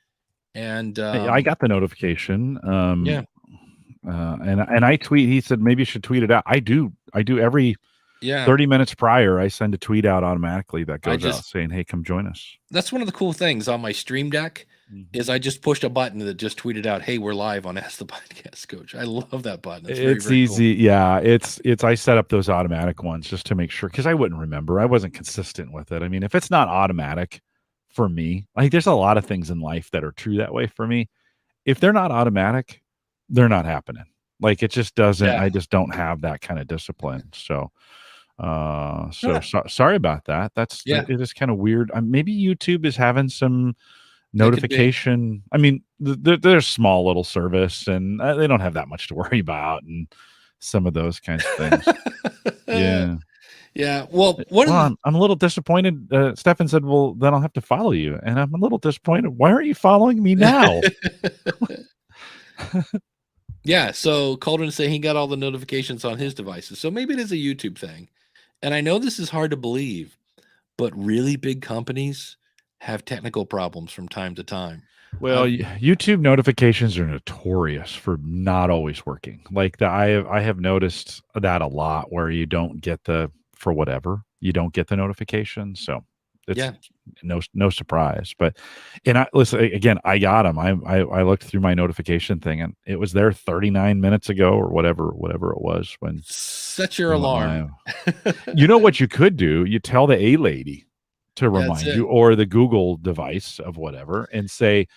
And I got the notification. Yeah. And I tweet. He said maybe you should tweet it out. I do every 30 minutes prior. I send a tweet out automatically that goes out saying, "Hey, come join us." That's one of the cool things on my Stream Deck is I just pushed a button that just tweeted out, "Hey, we're live on Ask the Podcast Coach." I love that button. It's very easy. Cool. Yeah, it's. I set up those automatic ones just to make sure because I wouldn't remember. I wasn't consistent with it. I mean, if it's not automatic for me, like there's a lot of things in life that are true that way for me. If they're not automatic, they're not happening. Like it just doesn't. I just don't have that kind of discipline. So sorry about that. It is kind of weird. Maybe YouTube is having some notification. I mean, they're a small little service, and they don't have that much to worry about, and some of those kinds of things. Yeah. Well, I'm a little disappointed. Stefan said, "Well, then I'll have to follow you," and I'm a little disappointed. Why aren't you following me now? Yeah, so Calderon is saying he got all the notifications on his devices. So maybe it is a YouTube thing. And I know this is hard to believe, but really big companies have technical problems from time to time. Well, YouTube notifications are notorious for not always working. Like I have noticed that a lot where you don't get for whatever, you don't get the notification. So it's no surprise. But listen again, I got them. I looked through my notification thing and it was there 39 minutes ago or whatever it was when set your alarm. You know what you could do? You tell the A lady to remind you or the Google device of whatever and say,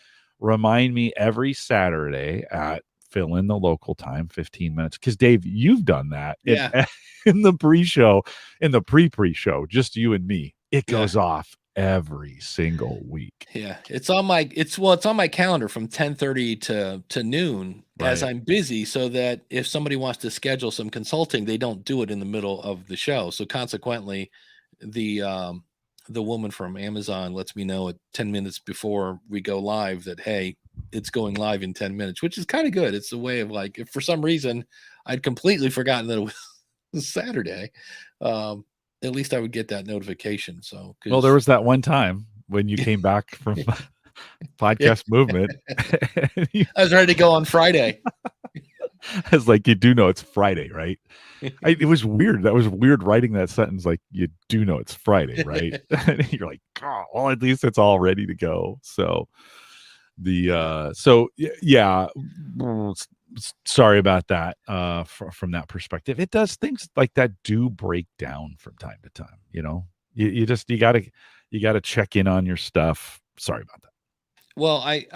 remind me every Saturday at fill in the local time, 15 minutes. Because Dave, you've done that Yeah. in the pre-show, in the pre-show, just you and me. It Yeah. goes off every single week. Yeah, it's on my calendar from 10:30 to noon as Right. I'm busy, so that if somebody wants to schedule some consulting, they don't do it in the middle of the show. So consequently, the woman from Amazon lets me know at 10 minutes before we go live that, hey, it's going live in 10 minutes, which is kind of good. It's a way of like, if for some reason I'd completely forgotten that it was Saturday, at least I would get that notification. So, Well, there was that one time when you came back from podcast movement. I was ready to go on Friday. I was like, you do know it's Friday, right? It was weird. That was weird writing that sentence. Like, you do know it's Friday, right? And you're like, oh, well, at least it's all ready to go. So yeah. Sorry about that. From that perspective, it does things like that do break down from time to time. You gotta check in on your stuff. Sorry about that. Well, I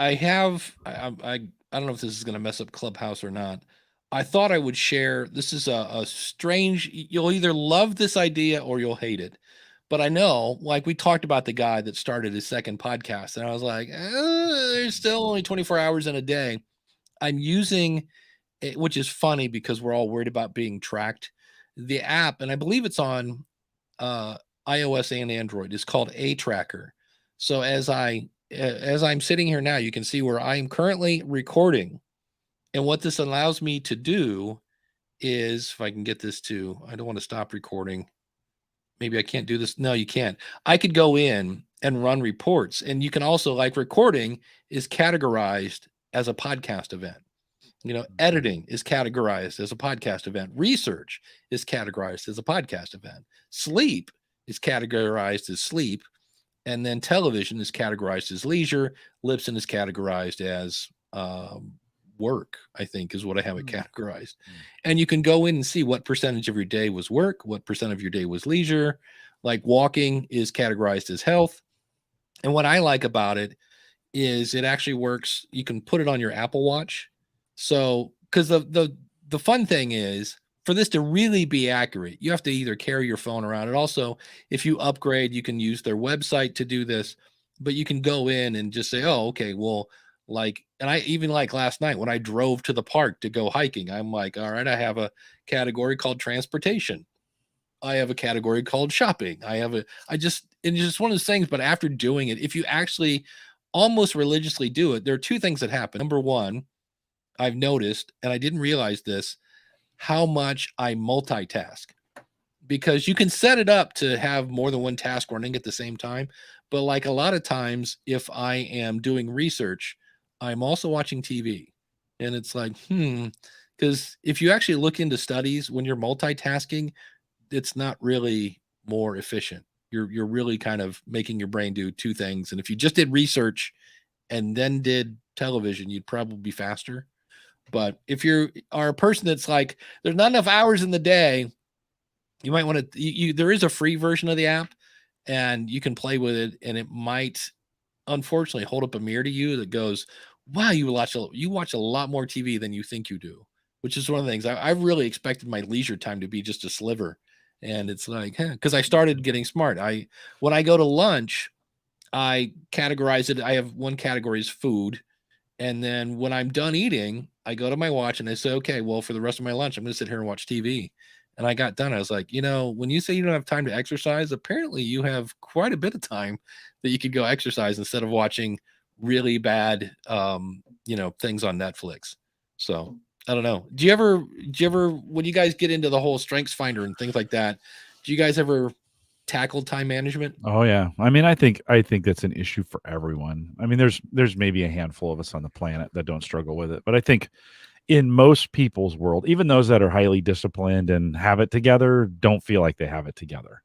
don't know if this is going to mess up Clubhouse or not. I thought I would share. This is a strange. You'll either love this idea or you'll hate it. But I know, like we talked about the guy that started his second podcast, and I was like, there's still only 24 hours in a day. I'm using it, which is funny because we're all worried about being tracked. The app, and I believe it's on uh, iOS and Android, is called A Tracker. So as I'm sitting here now, you can see where I am currently recording. And what this allows me to do is, if I can get this to, I don't want to stop recording. Maybe I can't do this. No, you can't. I could go in and run reports. And you can also, like, recording is categorized as a podcast event. Editing is categorized as a podcast event. Research is categorized as a podcast event. Sleep is categorized as sleep. And then television is categorized as leisure. Libsyn is categorized as work, I think is what I have it categorized. And you can go in and see what percentage of your day was work, what percent of your day was leisure. Like walking is categorized as health. And what I like about it is it actually works. You can put it on your Apple Watch. So, because the fun thing is, for this to really be accurate, you have to either carry your phone around. And also, if you upgrade, you can use their website to do this, but you can go in and just say, oh, okay, well, like, and I even like last night when I drove to the park to go hiking, I'm like, all right, I have a category called transportation. I have a category called shopping. It's just one of those things, but after doing it, if you actually almost religiously do it, there are two things that happen. Number one, I've noticed, and I didn't realize this, how much I multitask, because you can set it up to have more than one task running at the same time. But like a lot of times, if I am doing research, I'm also watching TV. And it's like, because if you actually look into studies, when you're multitasking, it's not really more efficient. You're really kind of making your brain do two things. And if you just did research and then did television, you'd probably be faster. But if you are a person that's like, there's not enough hours in the day, you might want to, there is a free version of the app and you can play with it, and it might unfortunately hold up a mirror to you that goes, wow, you watch a lot more TV than you think you do, which is one of the things I really expected my leisure time to be just a sliver. And it's like, because I started getting smart. When I go to lunch, I categorize it. I have one category is food. And then when I'm done eating, I go to my watch and I say, okay, well, for the rest of my lunch, I'm going to sit here and watch TV. And I got done. I was like, when you say you don't have time to exercise, apparently you have quite a bit of time that you could go exercise instead of watching really bad, things on Netflix. So I don't know. Do you ever, when you guys get into the whole Strengths Finder and things like that, do you guys ever tackle time management? Oh yeah. I mean, I think that's an issue for everyone. I mean, there's maybe a handful of us on the planet that don't struggle with it, but I think in most people's world, even those that are highly disciplined and have it together, don't feel like they have it together.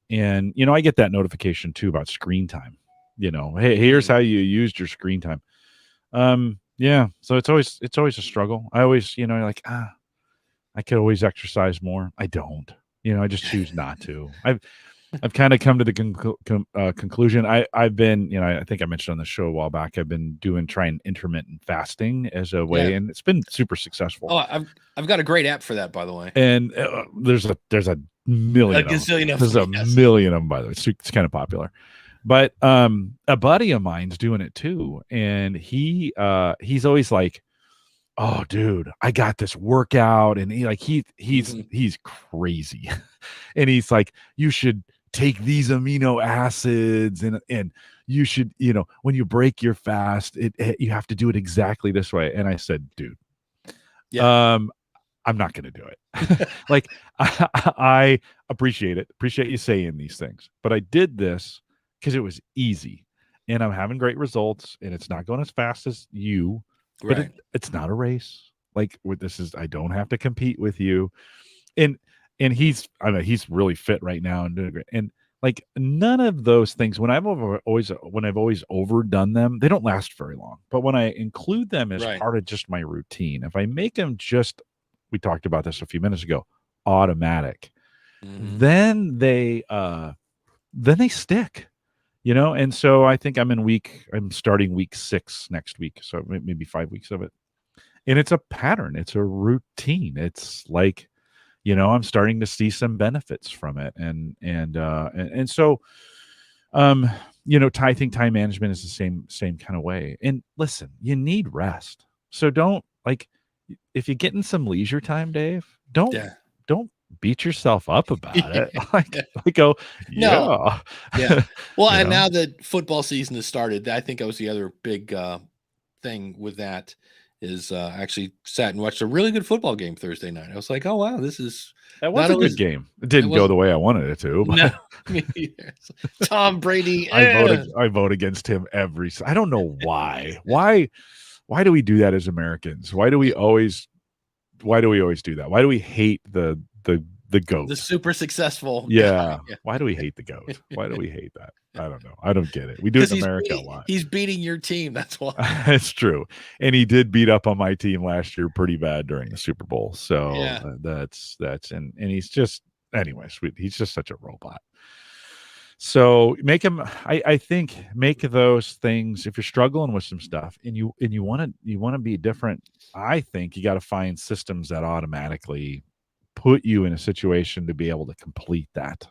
And I get that notification too about screen time. Hey, here's how you used your screen time. Yeah. So it's always a struggle. I always, like, I could always exercise more. I don't. I just choose not to. I've kind of come to the conclusion. I've been, I think I mentioned on the show a while back. I've been trying intermittent fasting as a way, Yeah. and it's been super successful. Oh, I've got a great app for that, by the way. And there's a million of them. There's a million of them, by the way. It's kind of popular. But a buddy of mine's doing it too, and he's always like, "Oh, dude, I got this workout," and he's crazy, and he's like, "You should take these amino acids, and you should, when you break your fast, you have to do it exactly this way." And I said, "Dude, Yeah. I'm not going to do it." Like, I appreciate it. Appreciate you saying these things. But I did this because it was easy and I'm having great results and it's not going as fast as you, but Right. it's not a race. Like I don't have to compete with you. And, I mean, he's really fit right now and doing great. And like none of those things, when I've always overdone them, they don't last very long. But when I include them as Right. part of just my routine, if I make them just, we talked about this a few minutes ago, automatic, then they stick, and so I think I'm starting week 6 next week, so maybe 5 weeks of it, and it's a pattern, it's a routine, it's like, I'm starting to see some benefits from it, and so I think time management is the same kind of way. And listen, you need rest, so don't, like, if you get in some leisure time, Dave, don't beat yourself up about it. Like go, No. yeah. Yeah. Well, You and know? now that football season has started, I think that was the other big thing with that is actually sat and watched a really good football game Thursday night. I was like, oh wow, this is That was not a only good game. It it didn't go was the way I wanted it to, no but me either. Tom Brady. I vote against him I don't know why. Why do we do that as Americans? Why do we always do that? Why do we hate the The goat? super successful guy. Yeah. Why do we hate the goat? Why do we hate that? I don't know. I don't get it. We do it Because in America a lot. he's beating your team. That's why. It's true. And he did beat up on my team last year pretty bad during the Super Bowl. So Yeah. that's and he's just, anyways, he's just such a robot. So I think make those things, if you're struggling with some stuff and you want to be different, I think you got to find systems that automatically put you in a situation to be able to complete that.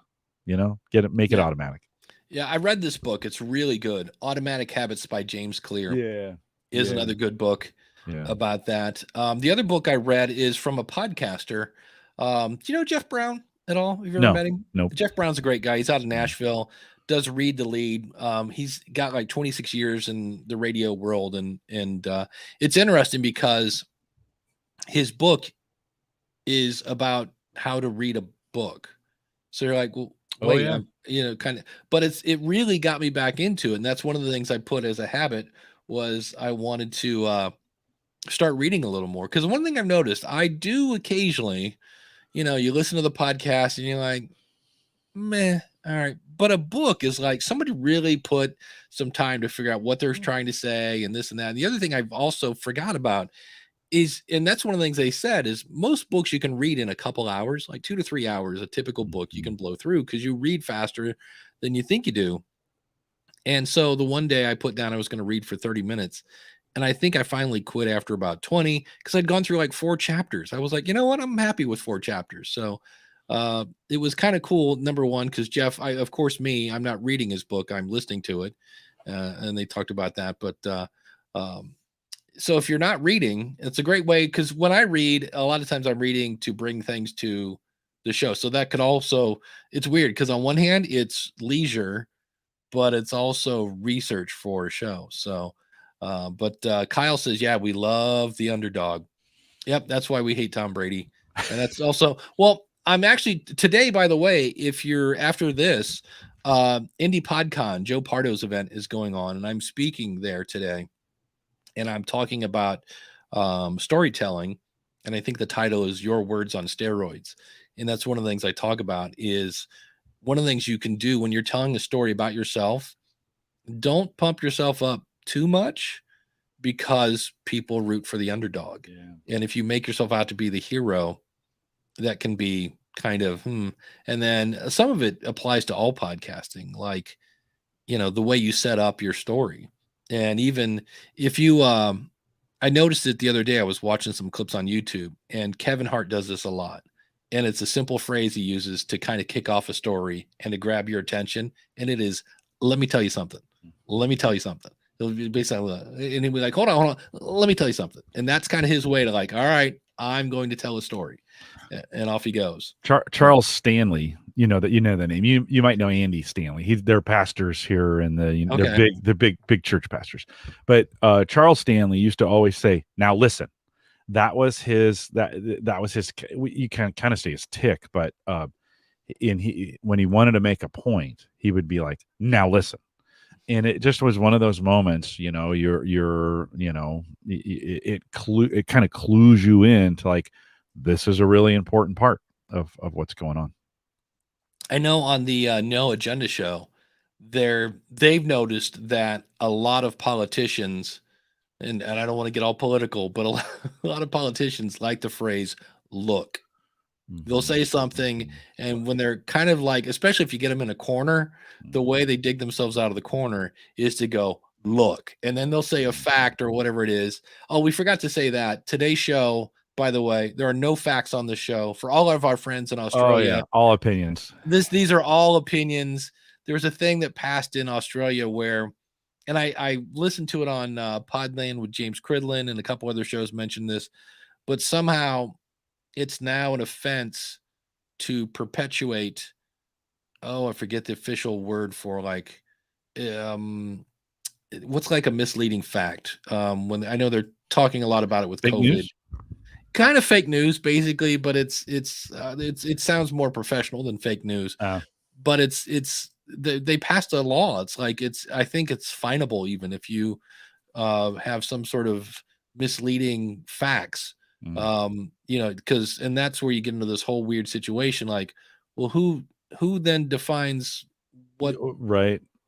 Make it Yeah. automatic. Yeah. I read this book. It's really good. Automatic Habits by James Clear is another good book about that. The other book I read is from a podcaster. Do you know Jeff Brown at all? Have you ever met him? Nope. Jeff Brown's a great guy. He's out of Nashville, does Read the Lead. He's got like 26 years in the radio world. And it's interesting because his book is about how to read a book. So you're like, well, wait, kind of, but it really got me back into it. And that's one of the things I put as a habit was I wanted to start reading a little more. Because one thing I've noticed, I do occasionally, you listen to the podcast and you're like, meh, all right. But a book is like somebody really put some time to figure out what they're trying to say and this and that. And the other thing I've also forgot about is, and that's one of the things they said, is most books you can read in a couple hours, like 2 to 3 hours. A typical book you can blow through because you read faster than you think you do. And so the one day I put down I was going to read for 30 minutes, and I think I finally quit after about 20 because I'd gone through like 4 chapters. I was like, you know what, I'm happy with 4 chapters. So it was kind of cool, number one, because Jeff, of course, I'm not reading his book, I'm listening to it, and they talked about that. But um, so if you're not reading, it's a great way, because when I read, a lot of times I'm reading to bring things to the show. So that could also, it's weird because on one hand it's leisure, but it's also research for a show. So but Kyle says, yeah, we love the underdog. Yep, that's why we hate Tom Brady. And that's also, well, I'm actually today, by the way, if you're after this, Indie PodCon, Joe Pardo's event is going on, and I'm speaking there today, and I'm talking about storytelling, and I think the title is Your Words on Steroids. And that's one of the things I talk about is one of the things you can do when you're telling a story about yourself. Don't pump yourself up too much because people root for the underdog. And if you make yourself out to be the hero, that can be kind of, and then some of it applies to all podcasting, like, the way you set up your story. And even if you, I noticed it the other day, I was watching some clips on YouTube, and Kevin Hart does this a lot. And it's a simple phrase he uses to kind of kick off a story and to grab your attention. And it is, let me tell you something. Let me tell you something. It'll be basically, and he'll be like, hold on. Let me tell you something. And that's kind of his way to like, all right, I'm going to tell a story. And off he goes. Charles Stanley, the name. You might know Andy Stanley. They're pastors here, and they're big church pastors. But Charles Stanley used to always say, "Now listen." That was his. That was his. You can kind of say his tick, but when he wanted to make a point, he would be like, "Now listen." And it just was one of those moments, it kind of clues you in to like, this is a really important part of what's going on. I know on the No Agenda show, they've noticed that a lot of politicians, and I don't want to get all political, but a lot of politicians like the phrase "look." They'll say something, and when they're kind of like, especially if you get them in a corner, the way they dig themselves out of the corner is to go, "Look," and then they'll say a fact or whatever it is. Oh, we forgot to say that today's show, by the way, there are no facts on the show for all of our friends in Australia. Oh, yeah. All opinions. These are all opinions. There's a thing that passed in Australia where, and I listened to it on Podland with James Cridlin, and a couple other shows mentioned this, but somehow it's now an offense to perpetuate. Oh, I forget the official word for like, what's like a misleading fact. When I know they're talking a lot about it with fake COVID, news? Kind of fake news, basically, but it sounds more professional than fake news. But they passed a law. It's like I think it's finable even if you have some sort of misleading facts. Because and that's where you get into this whole weird situation. Like, well, who then defines what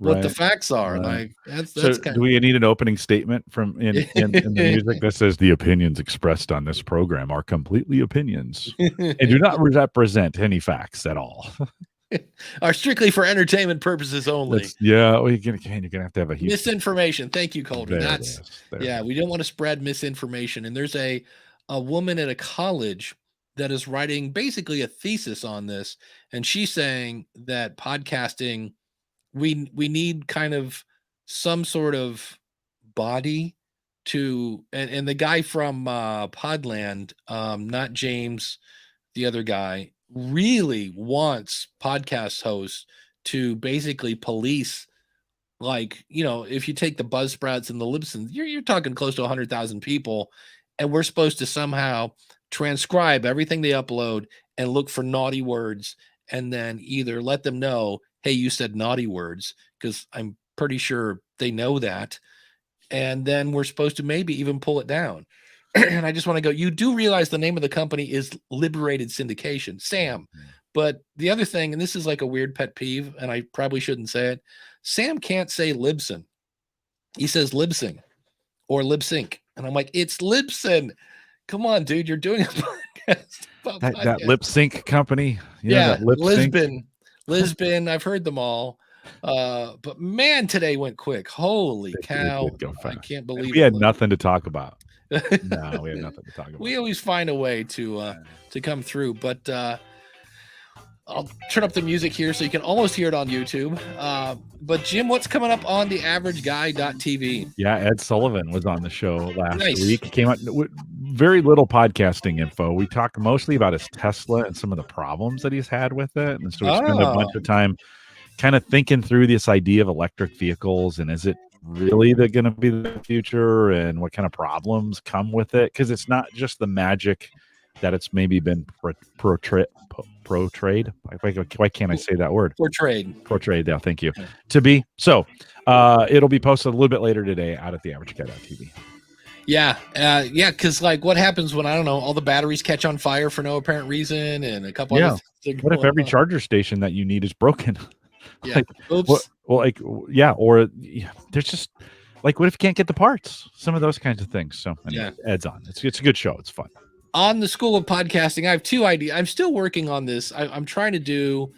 the facts are? Right. Like do we need an opening statement from in the music that says the opinions expressed on this program are completely opinions and do not represent any facts at all? Are strictly for entertainment purposes only. You're gonna have to have a misinformation. Thank you, Calder. We don't want to spread misinformation. And there's a woman at a college that is writing basically a thesis on this, and she's saying that podcasting, we need kind of some sort of body to, and the guy from Podland, not James, the other guy, really wants podcast hosts to basically police, like, if you take the Buzzsprouts and the Libsyns, you're talking close to 100,000 people, and we're supposed to somehow transcribe everything they upload and look for naughty words, and then either let them know, hey, you said naughty words, because I'm pretty sure they know that, and then we're supposed to maybe even pull it down. And I just want to go, you do realize the name of the company is Liberated Syndication, Sam. But the other thing, and this is like a weird pet peeve, and I probably shouldn't say it, Sam can't say Libsyn. He says Libsyn or lip sync. And I'm like, it's Libsyn. Come on, dude, you're doing a podcast about that lip sync company. Lisbon. I've heard them all. But man, today went quick. Holy cow. I can't believe we had nothing to talk about. No, we had nothing to talk about. We always find a way to come through, but I'll turn up the music here so you can almost hear it on YouTube. But Jim, what's coming up on the averageguy.tv? Yeah, Ed Sullivan was on the show last week. He came out with very little podcasting info. We talked mostly about his Tesla and some of the problems that he's had with it. And so we spent a bunch of time kind of thinking through this idea of electric vehicles, and is it really going to be the future, and what kind of problems come with it? Because it's not just the magic that it's maybe been portrayed. Why can't I say that word? Portrayed. Yeah, thank you. To be. So it'll be posted a little bit later today out at the averageguy.tv. Yeah. Because like, what happens when, I don't know, all the batteries catch on fire for no apparent reason, and a couple other things. What if every charger station that you need is broken? Yeah. Oops. There's just like, what if you can't get the parts? Some of those kinds of things. So Ed's on. It's a good show. It's fun. on the School of Podcasting, I have 2 ideas. I'm still working on this. I'm trying to do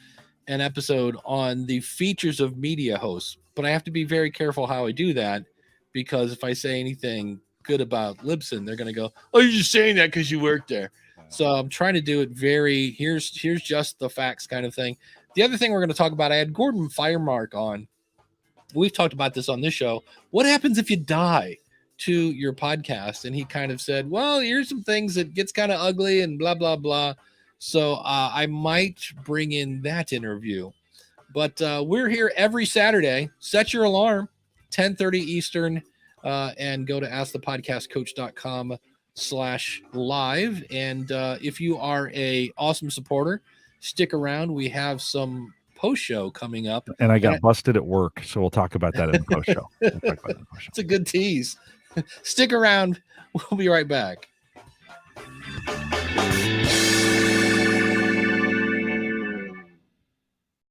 an episode on the features of media hosts, but I have to be very careful how I do that, because if I say anything good about Libsyn, they're going to go, "Oh, you're just saying that because you work there." So I'm trying to do it very here's just the facts kind of thing. The other thing we're going to talk about, I had Gordon Firemark on. We've talked about this on this show. What happens if you die to your podcast? And he kind of said, well, here's some things that gets kind of ugly and blah, blah, blah. So I might bring in that interview. But we're here every Saturday. Set your alarm, 10:30 Eastern, and go to askthepodcastcoach.com/live. And if you are a awesome supporter, stick around. We have some post show coming up. And I got busted at work, so we'll talk about that in the post show. It's a good tease. Stick around. We'll be right back.